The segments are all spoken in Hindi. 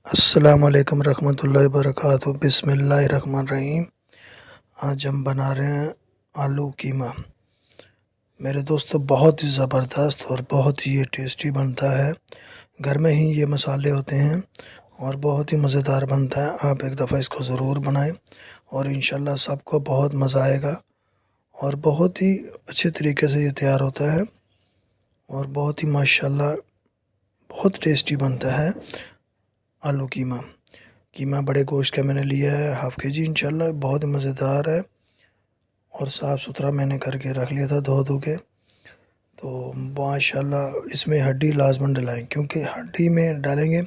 अस्सलामुअलैकुम रहमतुल्लाहि वबरकातुहू। बिस्मिल्लाहिर्रहमानिर्रहीम। आज हम बना रहे हैं आलू कीमा। मेरे दोस्तों, बहुत ही ज़बरदस्त और बहुत ही ये टेस्टी बनता है। घर में ही ये मसाले होते हैं और बहुत ही मज़ेदार बनता है। आप एक दफ़ा इसको ज़रूर बनाएं और इंशाल्लाह सबको बहुत मज़ा आएगा। और बहुत ही अच्छे तरीके से ये तैयार होता है और बहुत ही माशाल्लाह बहुत टेस्टी बनता है आलू कीमा। कीमा बड़े गोश्त का मैंने लिया है, हाफ़ के जी। इंशाल्लाह बहुत ही मज़ेदार है और साफ़ सुथरा मैंने करके रख लिया था धो के। तो माशाल्लाह इसमें हड्डी लाजमन डलाएं, क्योंकि हड्डी में डालेंगे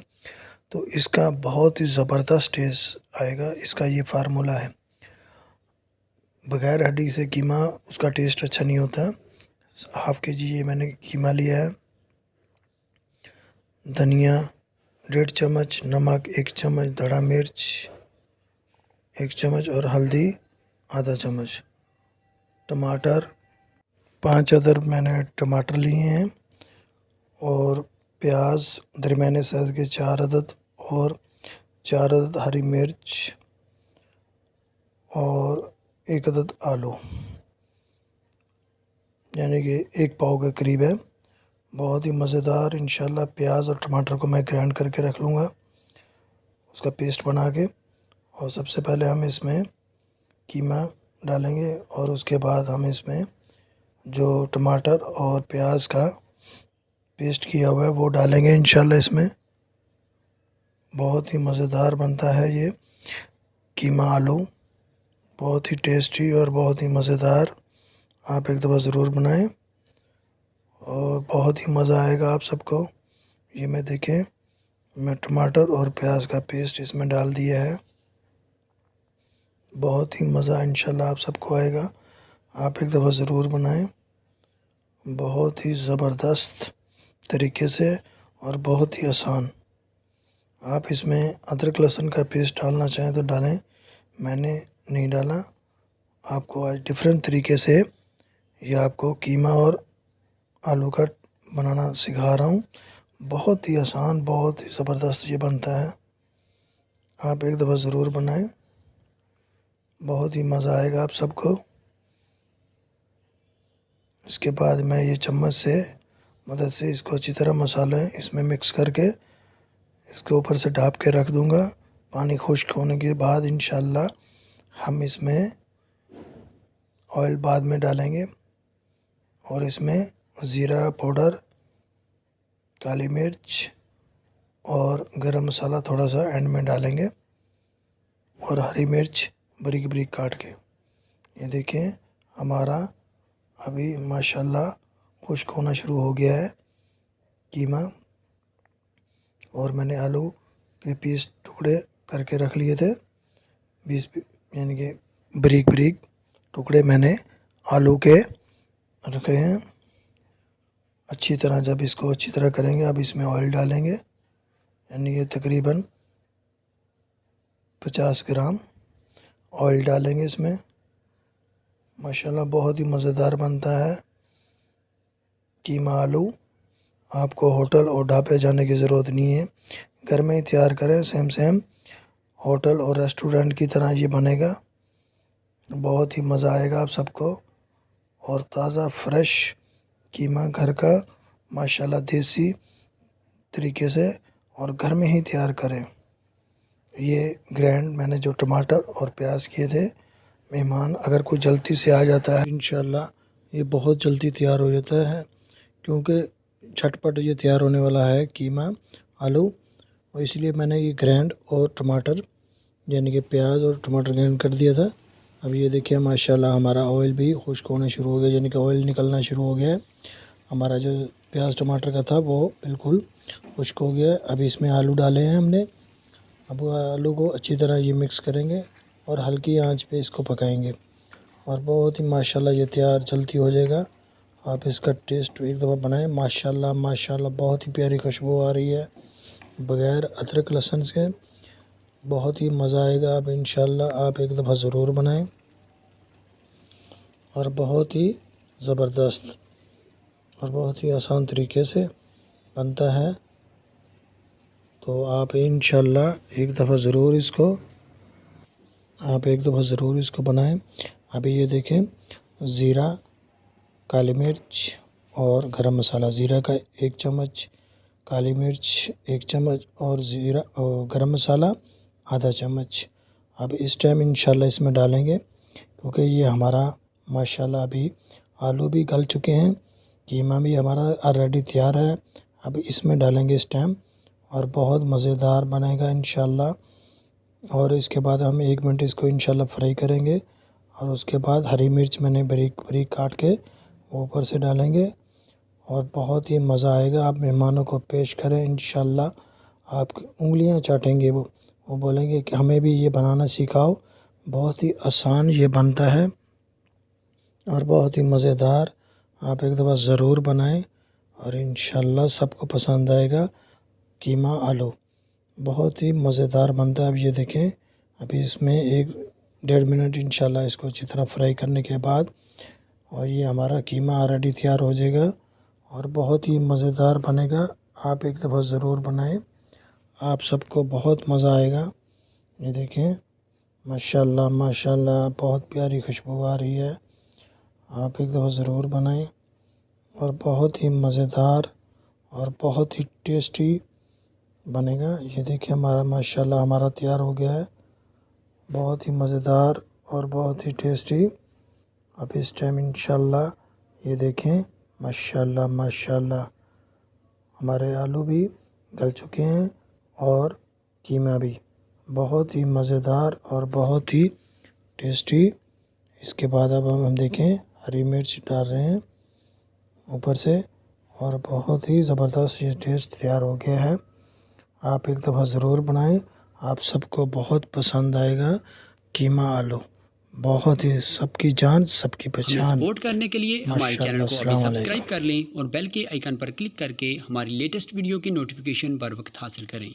तो इसका बहुत ही ज़बरदस्त टेस्ट आएगा। इसका ये फार्मूला है। बग़ैर हड्डी से कीमा उसका टेस्ट अच्छा नहीं होता। हाफ़ के जी ये मैंने कीमा लिया है। धनिया 1.5 चम्मच, नमक 1 चम्मच, धड़ा मिर्च 1 चम्मच और हल्दी आधा चम्मच। टमाटर 5 अदर मैंने टमाटर लिए हैं और प्याज दरमियाने साइज़ के 4 अदद और 4 अदद हरी मिर्च और 1 अदद आलू, यानी कि 1 पाव के करीब है। बहुत ही मज़ेदार। इंशाल्लाह प्याज और टमाटर को मैं ग्राइंड करके रख लूँगा, उसका पेस्ट बना के। और सबसे पहले हम इसमें कीमा डालेंगे और उसके बाद हम इसमें जो टमाटर और प्याज का पेस्ट किया हुआ है वो डालेंगे इंशाल्लाह। इसमें बहुत ही मज़ेदार बनता है ये कीमा आलू, बहुत ही टेस्टी और बहुत ही मज़ेदार। आप एक दफ़ा ज़रूर बनाएं और बहुत ही मज़ा आएगा आप सबको। ये मैं देखें, मैं टमाटर और प्याज का पेस्ट इसमें डाल दिया है। बहुत ही मज़ा इंशाल्लाह आप सबको आएगा। आप एक दफ़ा ज़रूर बनाएं, बहुत ही ज़बरदस्त तरीके से और बहुत ही आसान। आप इसमें अदरक लहसुन का पेस्ट डालना चाहें तो डालें, मैंने नहीं डाला। आपको आज डिफरेंट तरीके से ये आपको कीमा और आलू का बनाना सिखा रहा हूँ। बहुत ही आसान, बहुत ही ज़बरदस्त ये बनता है। आप एक दफ़ा ज़रूर बनाएं, बहुत ही मज़ा आएगा आप सबको। इसके बाद मैं ये चम्मच से मदद से इसको अच्छी तरह मसाले इसमें मिक्स करके इसके ऊपर से ढाँप के रख दूँगा। पानी खुश्क होने के बाद इंशाल्लाह हम इसमें ऑयल बाद में डालेंगे और इसमें ज़ीरा पाउडर, काली मिर्च और गरम मसाला थोड़ा सा एंड में डालेंगे और हरी मिर्च बारीक बारीक काट के। ये देखें, हमारा अभी माशाल्लाह खुश्क होना शुरू हो गया है कीमा। और मैंने आलू के पीस टुकड़े करके रख लिए थे, 20 यानी कि बारीक बारीक टुकड़े मैंने आलू के रखे हैं। अच्छी तरह जब इसको अच्छी तरह करेंगे, अब इसमें ऑयल डालेंगे, यानी कि तकरीबन 50 ग्राम ऑयल डालेंगे इसमें। माशाल्लाह बहुत ही मज़ेदार बनता है कीमा आलू। आपको होटल और ढाबे जाने की ज़रूरत नहीं है, घर में ही तैयार करें। सेम होटल और रेस्टोरेंट की तरह ये बनेगा। बहुत ही मज़ा आएगा आप सबको। और ताज़ा फ्रेश कीमा घर का, माशाल्लाह देसी तरीके से और घर में ही तैयार करें। ये ग्रैंड मैंने जो टमाटर और प्याज किए थे, मेहमान अगर कोई जल्दी से आ जाता है, इंशाल्लाह ये बहुत जल्दी तैयार हो जाता है, क्योंकि झटपट ये तैयार होने वाला है कीमा आलू। और इसलिए मैंने ये ग्रैंड और टमाटर यानी कि प्याज और टमाटर ग्रैंड कर दिया था। अब ये देखिए माशाल्लाह हमारा ऑयल भी खुश्क होना शुरू हो गया, यानी कि ऑयल निकलना शुरू हो गया है। हमारा जो प्याज टमाटर का था वो बिल्कुल खुश्क हो गया है। अभी इसमें आलू डाले हैं हमने। अब आलू को अच्छी तरह ये मिक्स करेंगे और हल्की आंच पे इसको पकाएंगे और बहुत ही माशाल्लाह ये तैयार जल्दी हो जाएगा। आप इसका टेस्ट एक दफ़ा बनाएं। माशाल्लाह माशाल्लाह बहुत ही प्यारी खुशबू आ रही है बग़ैर अदरक लहसुन के। बहुत ही मज़ा आएगा। अब इंशाल्लाह आप एक दफ़ा ज़रूर बनाएं और बहुत ही ज़बरदस्त और बहुत ही आसान तरीके से बनता है तो आप इंशाल्लाह एक दफ़ा ज़रूर इसको बनाएं। अभी ये देखें, ज़ीरा, काली मिर्च और गरम मसाला। ज़ीरा का 1 चम्मच, काली मिर्च 1 चम्मच और ज़ीरा और गरम मसाला आधा चम्मच। अब इस टाइम इंशाल्लाह इसमें डालेंगे, क्योंकि ये हमारा माशाल्लाह अभी आलू भी गल चुके हैं, कीमा भी हमारा ऑलरेडी तैयार है। अब इसमें डालेंगे इस टाइम और बहुत मज़ेदार बनेगा इंशाल्लाह। और इसके बाद हम 1 मिनट इसको इंशाल्लाह फ्राई करेंगे और उसके बाद हरी मिर्च मैंने बारीक बारीक काट के ऊपर से डालेंगे और बहुत ही मज़ा आएगा। आप मेहमानों को पेश करें इंशाल्लाह, आपकी उंगलियां चाटेंगे वो बोलेंगे कि हमें भी ये बनाना सिखाओ। बहुत ही आसान ये बनता है और बहुत ही मज़ेदार। आप एक दफ़ा ज़रूर बनाएं और इंशाल्लाह सबको पसंद आएगा। कीमा आलू बहुत ही मज़ेदार बनता है। अब ये देखें, अभी इसमें 1-1.5 मिनट इंशाल्लाह इसको अच्छी तरह फ्राई करने के बाद और ये हमारा कीमा ऑलरेडी तैयार हो जाएगा और बहुत ही मज़ेदार बनेगा। आप एक दफ़ा ज़रूर बनाएं, आप सबको बहुत मज़ा आएगा। ये देखें, माशाल्लाह माशाल्लाह बहुत प्यारी खुशबू आ रही है। आप एक दफ़ा ज़रूर बनाएं और बहुत ही मज़ेदार और बहुत ही टेस्टी बनेगा। ये देखिए हमारा माशाल्लाह हमारा तैयार हो गया है, बहुत ही मज़ेदार और बहुत ही टेस्टी। अब इस टाइम इंशाल्लाह ये देखें, माशाल्लाह माशाल्लाह हमारे आलू भी गल चुके हैं और कीमा भी बहुत ही मज़ेदार और बहुत ही टेस्टी। इसके बाद अब हम देखें, हरी मिर्च डाल रहे हैं ऊपर से और बहुत ही ज़बरदस्त ये टेस्ट तैयार हो गया है। आप एक दफ़ा ज़रूर बनाएं, आप सबको बहुत पसंद आएगा। कीमा आलू बहुत ही सबकी जान सबकी पहचान। सपोर्ट करने के लिए हमारे चैनल को अभी सब्सक्राइब कर लें और बेल के आइकन पर क्लिक करके हमारी लेटेस्ट वीडियो की नोटिफिकेशन बर वक्त हासिल करें।